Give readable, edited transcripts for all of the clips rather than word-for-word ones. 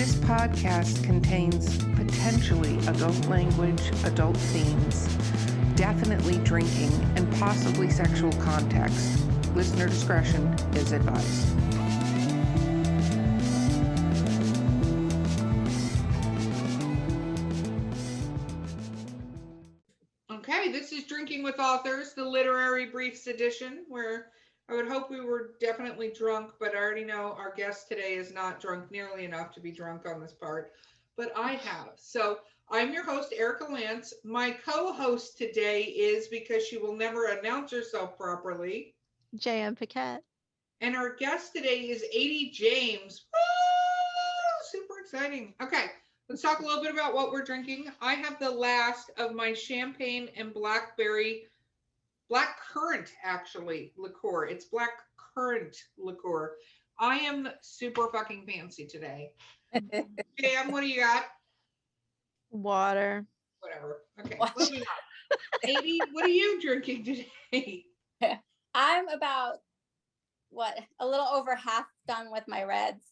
This podcast contains potentially adult language, adult themes, definitely drinking, and possibly sexual context. Listener discretion is advised. Okay, this is Drinking with Authors, the Literary Briefs edition, where I would hope we were definitely drunk, but I already know our guest today is not drunk nearly enough to be drunk on this part, but I have. So I'm your host, Erica Lance. My co-host today is, because she will never announce herself properly, J.M. Paquette. And our guest today is Aidèe Jaimes. Woo! Super exciting. Okay, let's talk a little bit about what we're drinking. I have the last of my champagne and black currant, actually, liqueur. It's black currant liqueur. I am super fucking fancy today. Jam, what do you got? Water. Whatever. Okay, moving on. Aidèe, what are you drinking today? I'm about, a little over half done with my reds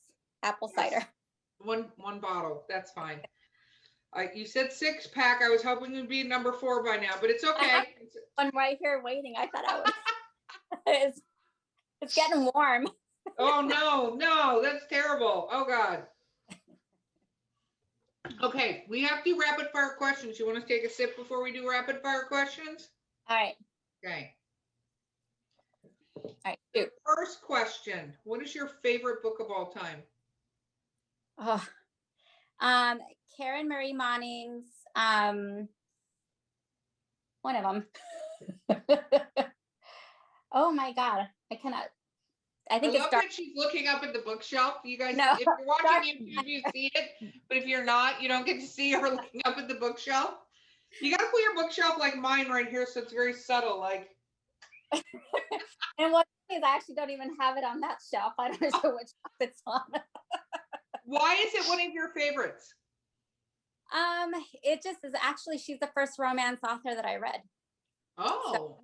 apple cider. One bottle. That's fine. You said 6-pack. I was hoping it would be number 4 by now, but it's okay. I'm right here waiting. I thought I was. It's getting warm. Oh no, that's terrible. Oh God. Okay, we have to do rapid fire questions. You want to take a sip before we do rapid fire questions? All right. Okay. All right. Shoot. First question: what is your favorite book of all time? Oh, Karen Marie Monning's, one of them. Oh my God, I cannot. I think I love that she's looking up at the bookshelf. You guys, no, if you're watching YouTube, you see it, but if you're not, you don't get to see her looking up at the bookshelf. You got to put your bookshelf like mine right here, so it's very subtle, like. And what is, I actually don't even have it on that shelf. I don't know which shelf it's on. Why is it one of your favorites? It just is actually, she's the first romance author that I read. Oh.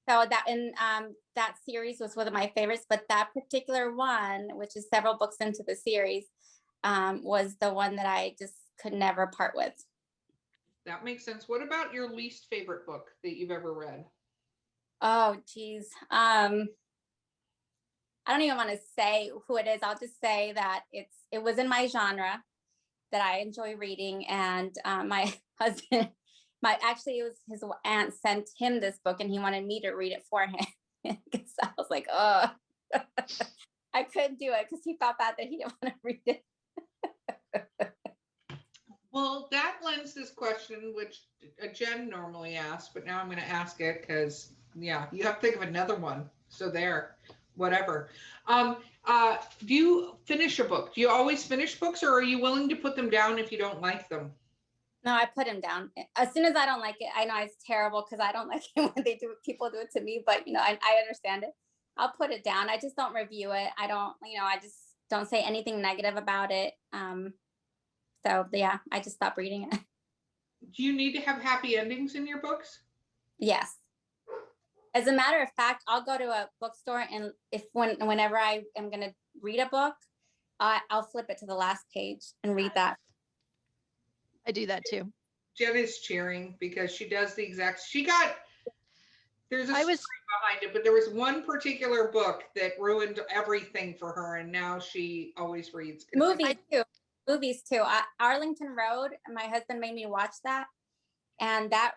So that in that series was one of my favorites, but that particular one, which is several books into the series, was the one that I just could never part with. That makes sense. What about your least favorite book that you've ever read? Oh, geez. I don't even want to say who it is. I'll just say that it was in my genre that I enjoy reading. And my husband, it was his aunt sent him this book and he wanted me to read it for him. Because I was like, oh, I couldn't do it because he felt bad that he didn't want to read it. Well, that lends this question, which Jen normally asks, but now I'm going to ask it because, yeah, you have to think of another one. So there, whatever. Do you finish a book? Do you always finish books, or are you willing to put them down if you don't like them? No, I put him down. As soon as I don't like it, I know it's terrible because I don't like it when people do it to me, but I understand it. I'll put it down. I just don't review it. I just don't say anything negative about it. So yeah, I just stopped reading it. Do you need to have happy endings in your books? Yes. As a matter of fact, I'll go to a bookstore and whenever I am going to read a book, I'll flip it to the last page and read that. I do that too. Jen is cheering because she does the exact. There's a story behind it, but there was one particular book that ruined everything for her, and now she always reads. Movies too. Arlington Road. My husband made me watch that, and that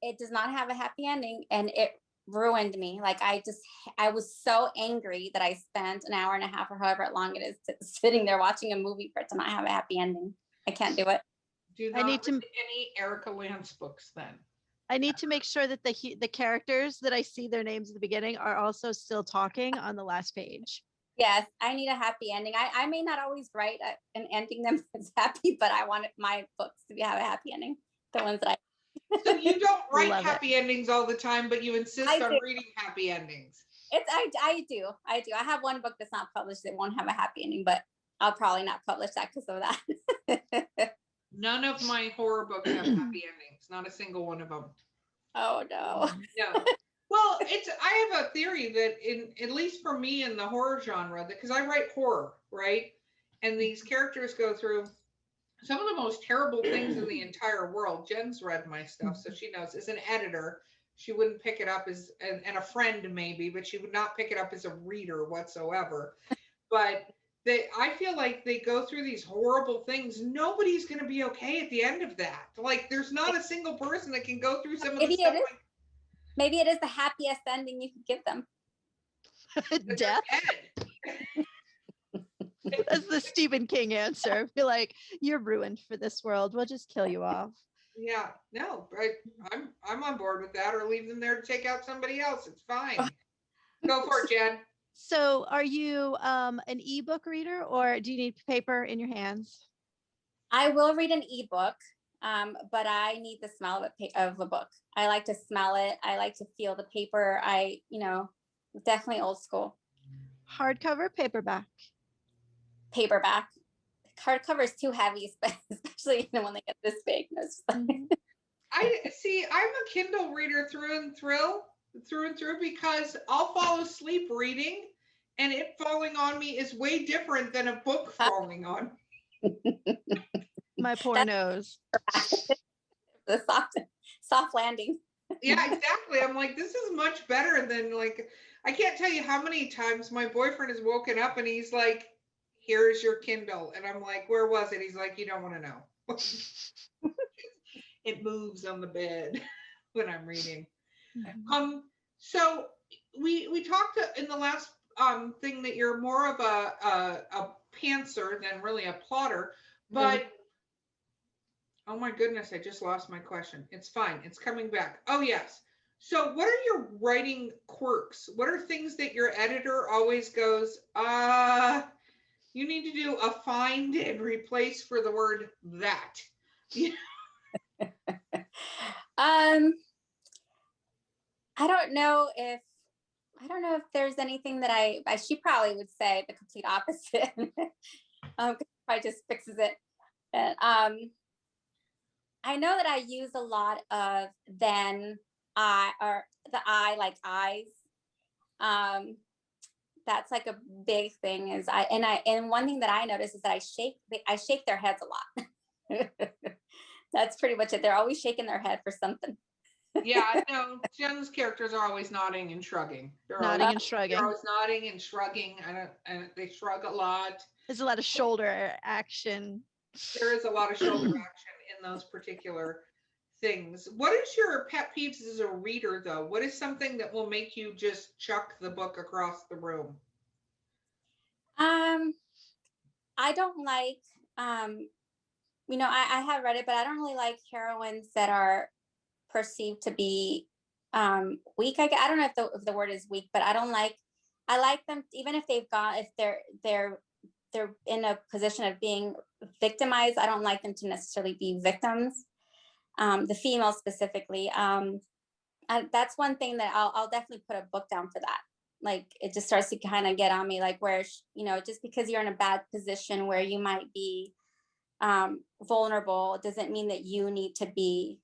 it does not have a happy ending, and it ruined me. Like I was so angry that I spent an hour and a half or however long it is sitting there watching a movie for it to not have a happy ending. I can't do it. Do not read any Erica Lance books then. I need to make sure that the characters that I see their names at the beginning are also still talking on the last page. Yes, I need a happy ending. I may not always write an ending them as happy, but I want my books to have a happy ending. The ones that So you don't write happy endings all the time, but you insist on reading happy endings. I do. I have one book that's not published that won't have a happy ending, but I'll probably not publish that because of that. None of my horror books have happy endings. Not a single one of them. Oh no. Yeah. Well, I have a theory that at least for me in the horror genre, because I write horror, right? and these characters go through some of the most terrible things in the entire world. Jen's read my stuff, so she knows. As an editor, she wouldn't pick it up as, and a friend maybe, but she would not pick it up as a reader whatsoever. But I feel like they go through these horrible things. Nobody's going to be okay at the end of that. Like, there's not a single person that can go through some of the Maybe stuff. maybe it is the happiest ending you could give them. Death. That's the Stephen King answer. Be like, you're ruined for this world. We'll just kill you off. Yeah, no, I'm on board with that, or leave them there to take out somebody else. It's fine. Go for it, Jen. So are you an ebook reader, or do you need paper in your hands? I will read an ebook, but I need the smell of a book. I like to smell it. I like to feel the paper. Definitely old school. Hardcover, paperback? Paperback. Hardcover is too heavy, especially when they get this big. I see. I'm a Kindle reader through and through, because I'll fall asleep reading, and it falling on me is way different than a book falling on. My poor nose. The soft landing. Yeah, exactly. I'm like, this is much better than, like, I can't tell you how many times my boyfriend has woken up and he's like, here's your Kindle. And I'm like, where was it? He's like, you don't want to know. It moves on the bed when I'm reading. Mm-hmm. So we talked in the last thing that you're more of a pantser than really a plotter, but oh my goodness, I just lost my question. It's fine. It's coming back. Oh yes. So what are your writing quirks? What are things that your editor always goes, you need to do a find and replace for the word that? I don't know if there's anything that she probably would say the complete opposite. Probably just fixes it. But, I know that I use a lot of then I, or the I, like eyes. That's like a big thing is and one thing that I notice is that I shake their heads a lot. That's pretty much it. They're always shaking their head for something. Yeah, no, Jen's characters are always nodding and shrugging. They're always nodding and shrugging, and they shrug a lot. There's a lot of shoulder action. There is a lot of shoulder action in those particular things. What is your pet peeves as a reader, though? What is something that will make you just chuck the book across the room? I don't like, I have read it, but I don't really like heroines that are perceived to be weak. I don't know if the word is weak, but I like them even if if they're in a position of being victimized. I don't like them to necessarily be victims. The females specifically. That's one thing that I'll definitely put a book down for that. Like it just starts to kind of get on me, like where, just because you're in a bad position where you might be vulnerable doesn't mean that you need to be,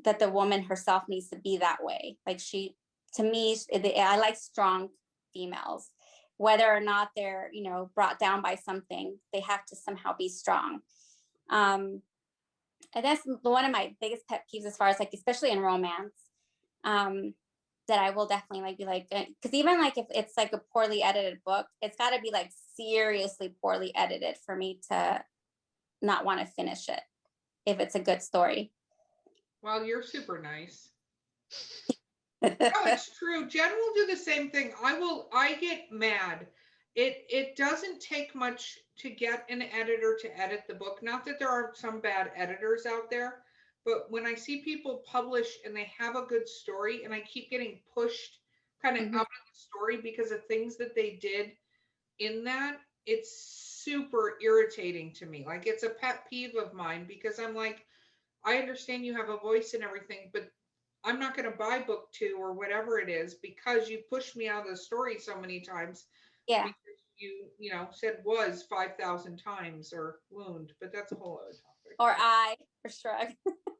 that the woman herself needs to be that way. Like to me, I like strong females, whether or not they're, brought down by something, they have to somehow be strong. And that's one of my biggest pet peeves as far as like, especially in romance, that I will definitely like be like, because even like if it's like a poorly edited book, it's got to be like seriously poorly edited for me to not want to finish it if it's a good story. Well, you're super nice. No, it's true. Jen will do the same thing. I get mad. It doesn't take much to get an editor to edit the book. Not that there aren't some bad editors out there, but when I see people publish and they have a good story and I keep getting pushed kind of out of the story because of things that they did in that, it's super irritating to me. Like it's a pet peeve of mine because I'm like, I understand you have a voice and everything, but I'm not going to buy book 2 or whatever it is because you pushed me out of the story so many times. Yeah. Because you said was 5,000 times or wound, but that's a whole other topic. Or I, or shrug.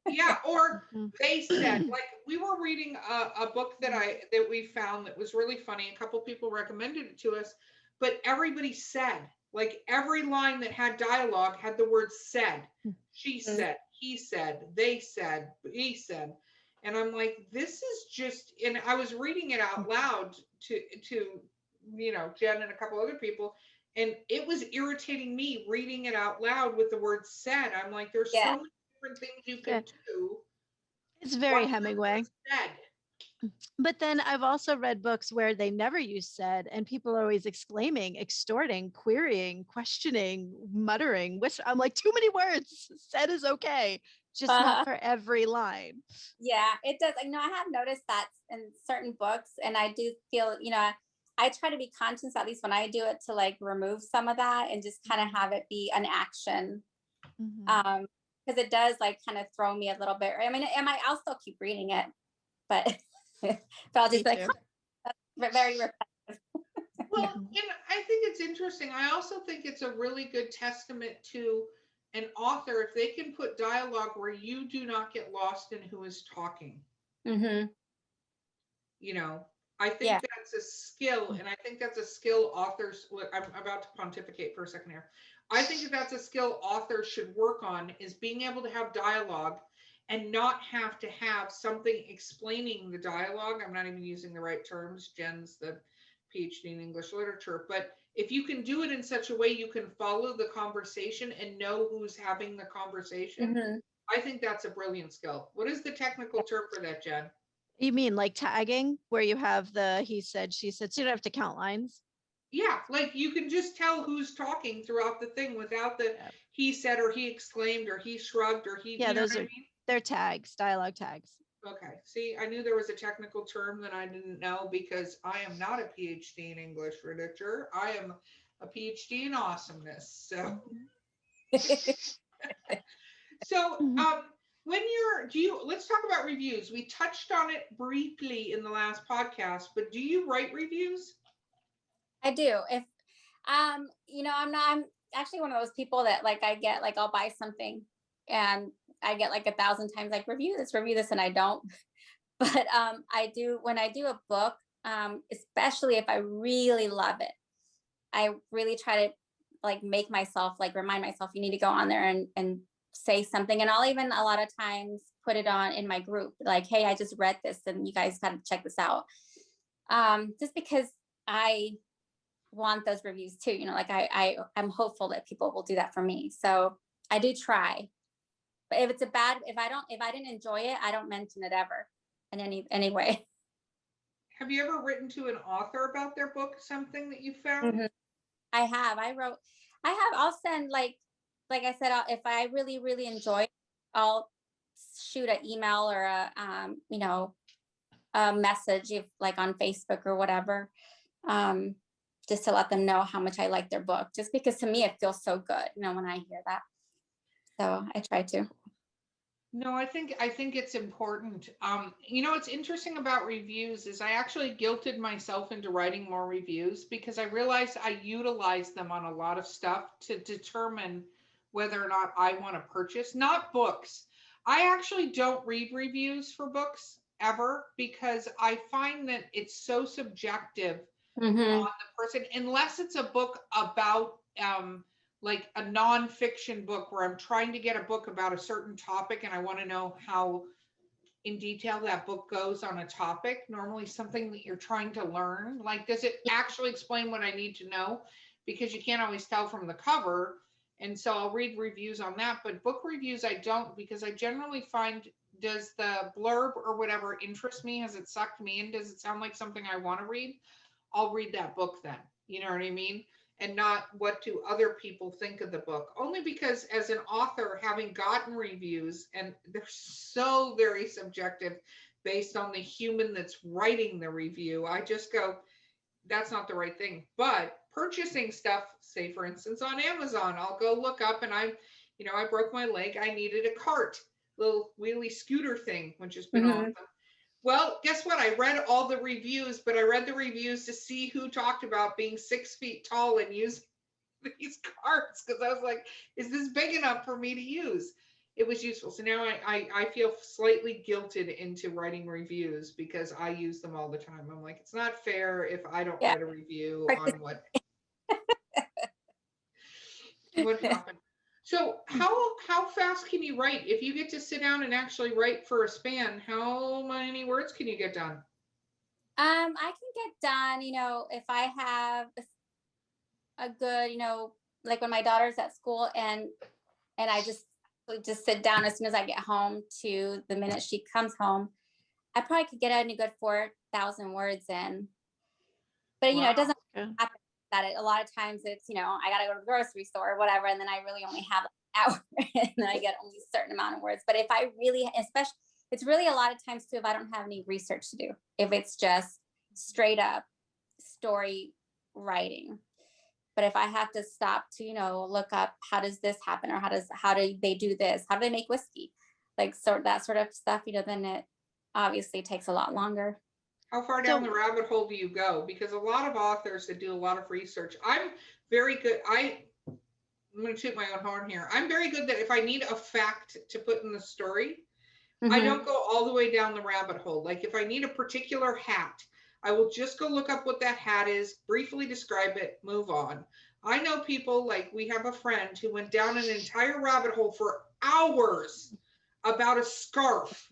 Yeah, or they said, like we were reading a book that we found that was really funny. A couple people recommended it to us, but everybody said, Like every line that had dialogue had the word said. She said, he said, they said, he said. And I'm like, this is just, and I was reading it out loud to Jen and a couple other people, and it was irritating me reading it out loud with the word said. I'm like, there's so Yeah. many different things you Yeah. can do. It's Why very not Hemingway. just said? But then I've also read books where they never use said, and people are always exclaiming, extorting, querying, questioning, muttering. I'm like, too many words. Said is okay, just not for every line. Yeah, it does. I have noticed that in certain books, and I do feel, I try to be conscious, at least when I do it, to like remove some of that and just kind of have it be an action. Mhm. Because it does like kind of throw me a little bit. I mean, I'll still keep reading it, but but I'll just be like, too. that's very repetitive. Well, Mhm. and I think it's interesting. I also think it's a really good testament to an author if they can put dialogue where you do not get lost in who is talking. Mm-hmm. You know, I Yeah. think that's a skill, and I think that's a skill authors. Look, I'm about to pontificate for a second here. I think that's a skill authors should work on is being able to have dialogue and not have to have something explaining the dialogue. I'm not even using the right terms. Jen's the PhD in English literature, but if you can do it in such a way you can follow the conversation and know who's having the conversation, Mm-hmm. I think that's a brilliant skill. What is the technical term for that, Jen? You mean like tagging, where you have the he said, she said, so you don't have to count lines? Yeah, like you can just tell who's talking throughout the thing without the Yeah. he said or he exclaimed or he shrugged or he, Yeah, you know those what I are mean? they're tags, dialogue tags. Okay. See, I knew there was a technical term that I didn't know because I am not a PhD in English literature. I am a PhD in awesomeness. So, so Mhm. when let's talk about reviews. We touched on it briefly in the last podcast, but do you write reviews? I do. If I'm actually one of those people that like I get like I'll buy something and I get like 1,000 times like review this, and I don't. But I do when I do a book, especially if I really love it, I really try to like make myself like remind myself you need to go on there and say something. And I'll even a lot of times put it on in my group, like, hey, I just read this and you guys got to check this out. Just because I want those reviews too, like I'm hopeful that people will do that for me. So I do try. But if I didn't enjoy it, I don't mention it ever in any way. Have you ever written to an author about their book, something that you found? Mhm. I'll send like I said, if I really, really enjoy it, I'll shoot an email or a message if like on Facebook or whatever. Just to let them know how much I like their book, just because to me it feels so good, when I hear that. So I try to. No, I think it's important. What's interesting about reviews is I actually guilted myself into writing more reviews because I realized I utilize them on a lot of stuff to determine whether or not I want to purchase, not books. I actually don't read reviews for books ever because I find that it's so subjective Mm-hmm. on the person, unless it's a book about like a nonfiction book where I'm trying to get a book about a certain topic and I want to know how in detail that book goes on a topic, normally something that you're trying to learn. Like, does it actually explain what I need to know? Because you can't always tell from the cover. And so I'll read reviews on that. But book reviews, I don't, because I generally find, does the blurb or whatever interest me? Has it sucked me in? Does it sound like something I want to read? I'll read that book then. You know what I mean? And not what do other people think of the book. Only because as an author, having gotten reviews, and they're so very subjective based on the human that's writing the review, I just go, that's not the right thing. But purchasing stuff, say for instance on Amazon, I'll go look up and I broke my leg. I needed a cart, little wheelie scooter thing, which has been Mm-hmm. awesome. Well, guess what? I read all the reviews, but I read the reviews to see who talked about being 6 feet tall and using these carts because I was like, is this big enough for me to use? It was useful. So now I feel slightly guilted into writing reviews because I use them all the time. I'm like, it's not fair if I don't Yeah. write a review on what. What happened? So how fast can you write? If you get to sit down and actually write for a span, how many words can you get done? I can get done, if I have a good, like when my daughter's at school and I just sit down as soon as I get home to the minute she comes home, I probably could get a good 4,000 words in. But Wow. it doesn't Yeah. happen that a lot of times it's, I gotta go to the grocery store or whatever, and then I really only have an hour and then I get only a certain amount of words. But if I really, especially, it's really a lot of times too, if I don't have any research to do, if it's just straight up story writing. But if I have to stop to, look up how does this happen, or how do they do this? How do they make whiskey? Like that sort of stuff, then it obviously takes a lot longer. How far down the rabbit hole do you go? Because a lot of authors that do a lot of research, I'm very good. I'm going to toot my own horn here. I'm very good that if I need a fact to put in the story, I don't go all the way down the rabbit hole. Like if I need a particular hat, I will just go look up what that hat is, briefly describe it, move on. I know people, like we have a friend who went down an entire rabbit hole for hours about a scarf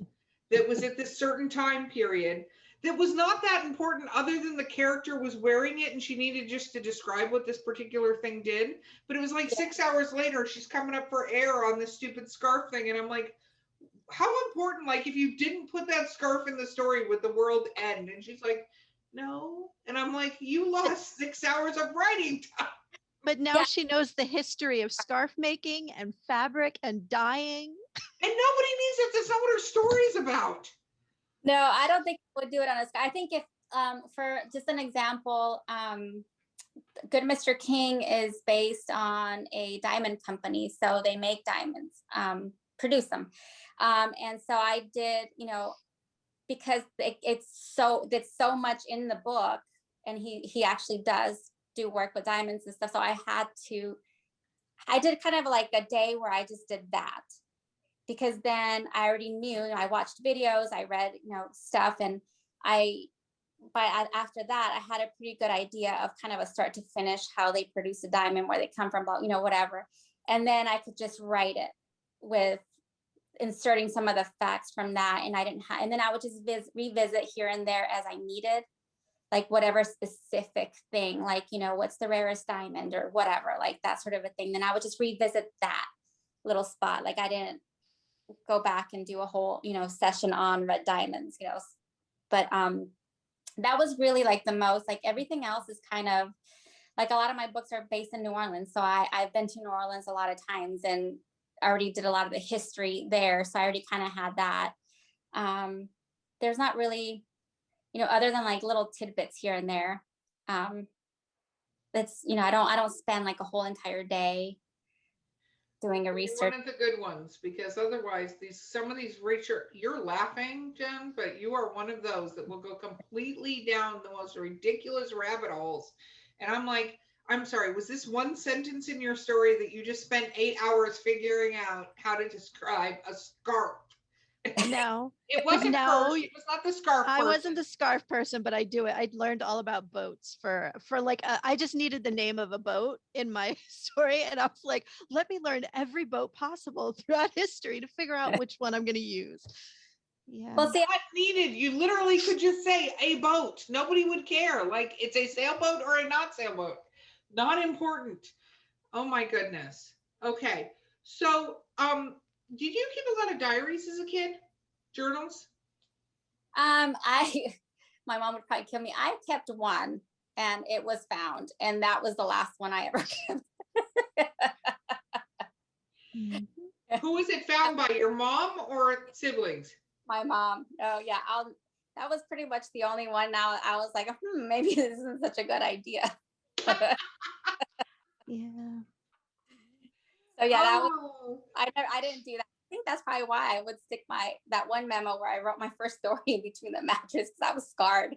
that was at this certain time period that was not that important other than the character was wearing it and she needed just to describe what this particular thing did. But it was like 6 hours later, she's coming up for air on this stupid scarf thing. And I'm like, how important, like if you didn't put that scarf in the story, would the world end? And she's like, no. And I'm like, you lost 6 hours of writing time. But now she knows the history of scarf making and fabric and dyeing. And nobody needs it. That's not what her story's about. No, I don't think I would do it on a scarf. I think if, for just an example, Good Mr. King is based on a diamond company. So they make diamonds, produce them. And so I did, because it's so much in the book, and he actually does do work with diamonds and stuff. So I did kind of like a day where I just did that, because then I already knew, I watched videos, I read, stuff, and after that, I had a pretty good idea of kind of a start to finish, how they produce a diamond, where they come from, whatever. And then I could just write it with inserting some of the facts from that. And and then I would just revisit here and there as I needed, like whatever specific thing, like, what's the rarest diamond or whatever, like that sort of a thing. Then I would just revisit that little spot. Like I didn't go back and do a whole, session on red diamonds, but that was really like the most. Like everything else is kind of like, a lot of my books are based in New Orleans. So I've been to New Orleans a lot of times and I already did a lot of the history there. So I already kind of had that. There's not really, other than like little tidbits here and there. That's, I don't spend like a whole entire day doing a research. One of the good ones, because otherwise some of these research, you're laughing, Jen, but you are one of those that will go completely down the most ridiculous rabbit holes. And I'm like, I'm sorry, was this one sentence in your story that you just spent 8 hours figuring out how to describe a scarf? No. It wasn't her. She was not the scarf person. I wasn't the scarf person, but I do it. I learned all about boats for like, I just needed the name of a boat in my story. And I was like, let me learn every boat possible throughout history to figure out which one I'm going to use. Yeah. Well, see, not needed. You literally could just say a boat. Nobody would care. Like it's a sailboat or a not sailboat. Not important. Oh my goodness. Okay. So, did you keep a lot of diaries as a kid? Journals? My mom would probably kill me. I kept one and it was found, and that was the last one I ever kept. Who was it found by, your mom or siblings? My mom. Oh yeah. That was pretty much the only one. Now I was like, maybe this isn't such a good idea. Yeah. So yeah, that was, I didn't do that. I think that's probably why I would stick that one memo where I wrote my first story in between the mattress, because I was scarred.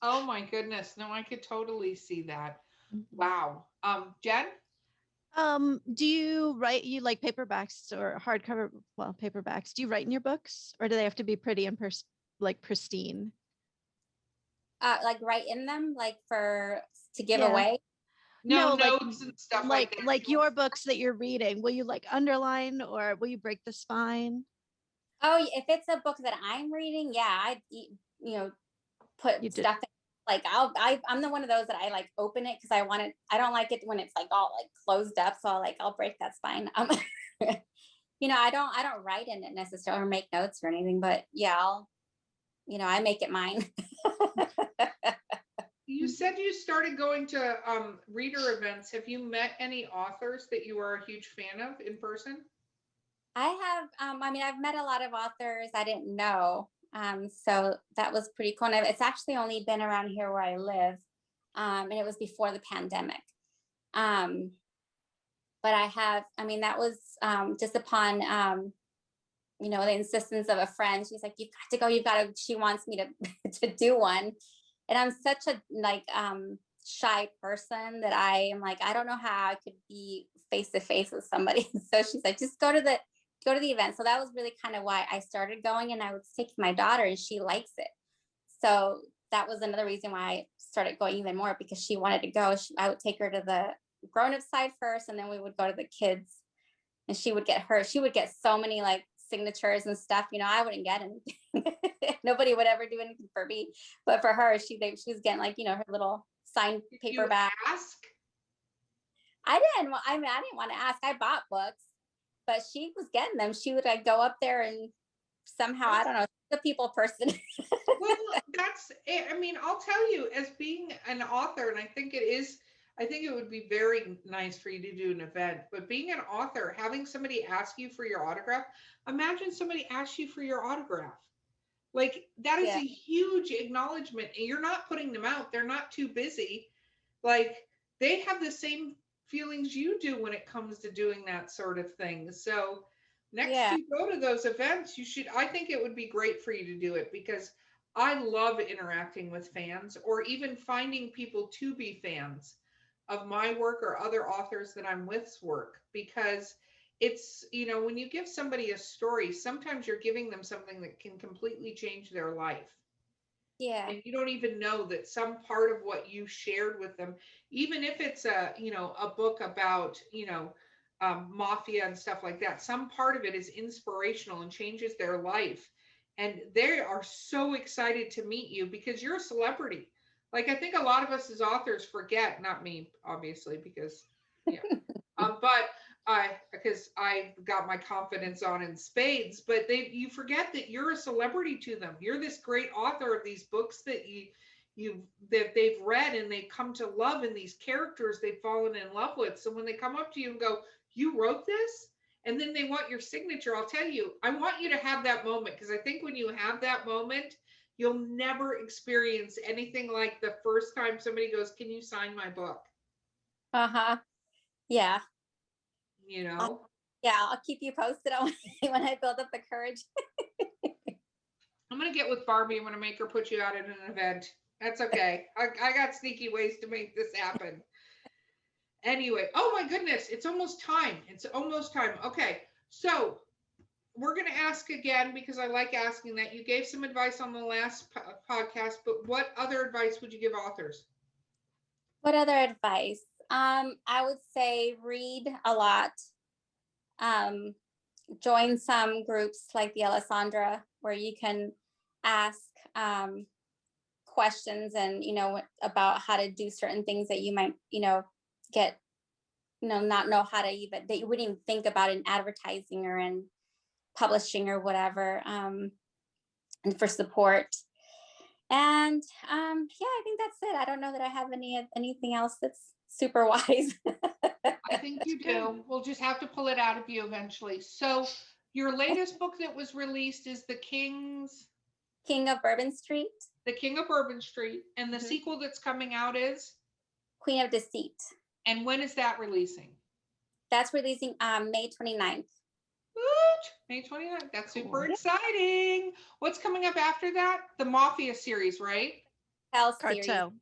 Oh my goodness. No, I could totally see that. Wow. Jen? Do you write, you like paperbacks or hardcover, well, paperbacks, do you write in your books, or do they have to be pretty and like pristine? Like write in them, like to give away? No No, notes and stuff like that. like your books that you're reading, will you like underline or will you break the spine? Oh, if it's a book that I'm reading, yeah, put You did. stuff in, like I'm the one of those that I like open it because I want it. I don't like it when it's like all like closed up. So I'll break that spine. I don't write in it necessarily or make notes or anything, but yeah, I make it mine. You said you started going to reader events. Have you met any authors that you are a huge fan of in person? I have, I've met a lot of authors I didn't know. So that was pretty cool. And it's actually only been around here where I live. And it was before the pandemic. But that was just upon, the insistence of a friend. She's like, you've got to, she wants me to do one. And I'm such a shy person that I am like, I don't know how I could be face to face with somebody. So she's like, just go to the event. So that was really kind of why I started going, and I was taking my daughter and she likes it. So that was another reason why I started going even more, because she wanted to go. I would take her to the grown-up side first, and then we would go to the kids, and she would get so many like signatures and stuff. I wouldn't get anything. Nobody would ever do anything for me, but for her, she was getting like, her little signed paperback. Ask? I didn't want to ask. I bought books, but she was getting them. She would like go up there and somehow, I don't know, the people person. Well, that's it. I mean, I'll tell you, as being an author, and I think it would be very nice for you to do an event, but being an author, having somebody ask you for your autograph, imagine somebody asks you for your autograph. Like, that is a huge acknowledgement, and you're not putting them out. They're not too busy. Like, they have the same feelings you do when it comes to doing that sort of thing. So next you go to those events, I think it would be great for you to do it, because I love interacting with fans, or even finding people to be fans of my work or other authors that I'm with's work, because it's, when you give somebody a story, sometimes you're giving them something that can completely change their life. Yeah. And you don't even know that some part of what you shared with them, even if it's a book about, mafia and stuff like that, some part of it is inspirational and changes their life. And they are so excited to meet you because you're a celebrity. Like, I think a lot of us as authors forget, not me, obviously, because, but because I got my confidence on in spades, but you forget that you're a celebrity to them. You're this great author of these books that that they've read and they come to love, and these characters they've fallen in love with. So when they come up to you and go, "You wrote this?" and then they want your signature, I'll tell you, I want you to have that moment, because I think when you have that moment, you'll never experience anything like the first time somebody goes, "Can you sign my book?" Yeah. Yeah, I'll keep you posted on when I build up the courage. I'm going to get with Barbie. I'm going to make her put you out at an event. That's okay. I got sneaky ways to make this happen. Anyway, oh my goodness, it's almost time. Okay, so we're going to ask again, because I like asking that. You gave some advice on the last podcast, but what other advice would you give authors? What other advice? I would say read a lot. Join some groups like the Alessandra, where you can ask questions and about how to do certain things that you might get not know how to, even that you wouldn't even think about in advertising or in publishing or whatever, and for support. And I think that's it. I don't know that I have anything else that's super wise. I think you do. We'll just have to pull it out of you eventually. So your latest book that was released is The King of Bourbon Street. The King of Bourbon Street. And the sequel that's coming out is Queen of Deceit. And when is that releasing? That's releasing May 29th. What? May 29th. That's super exciting. What's coming up after that? The Mafia series, right? Cartel.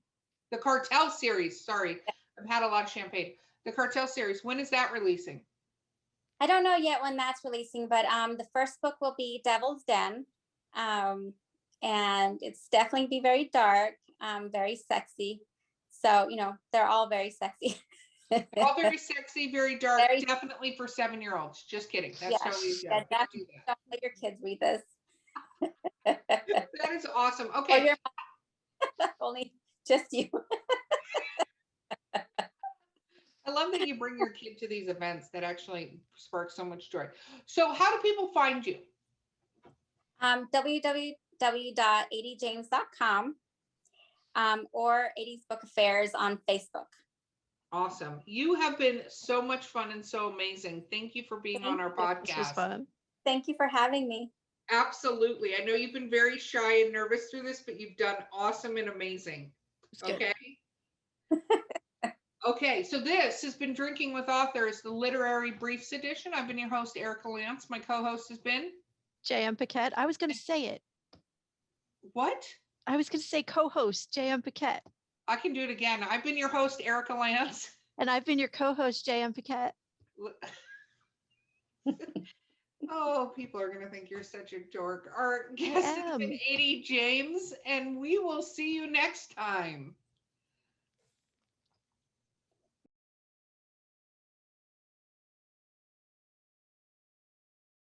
The Cartel series. Sorry. I've had a lot of champagne. The Cartel series. When is that releasing? I don't know yet when that's releasing, but the first book will be Devil's Den. And it's definitely be very dark, very sexy. So, they're all very sexy. All very sexy, very dark, Very- definitely for 7-year-olds. Just kidding. That's Yes. totally a Yeah, joke. Don't do don't let your kids read this. that. That is awesome. Or Okay. your only just you. I love that you bring your kid to these events that actually spark so much joy. So how do people find you? www.aidejaimes.com or 80s Book Affairs on Facebook. Awesome. You have been so much fun and so amazing. Thank you for being on our This was podcast. fun. Thank you for having me. Absolutely. I know you've been very shy and nervous through this, but you've done awesome and amazing. It's good. Okay. Okay, so this has been Drinking with Authors, the Literary Briefs edition. I've been your host, Erica Lance. My co-host has been J.M. Paquette. I was going to say it. what? I was going to say co-host J.M. Paquette. I can do it again. I've been your host, Erica Lance. And I've been your co-host J.M. Paquette. Oh, people are going to think you're such a dork. Our guest has been am. Aidèe Jaimes, and we will see you next time.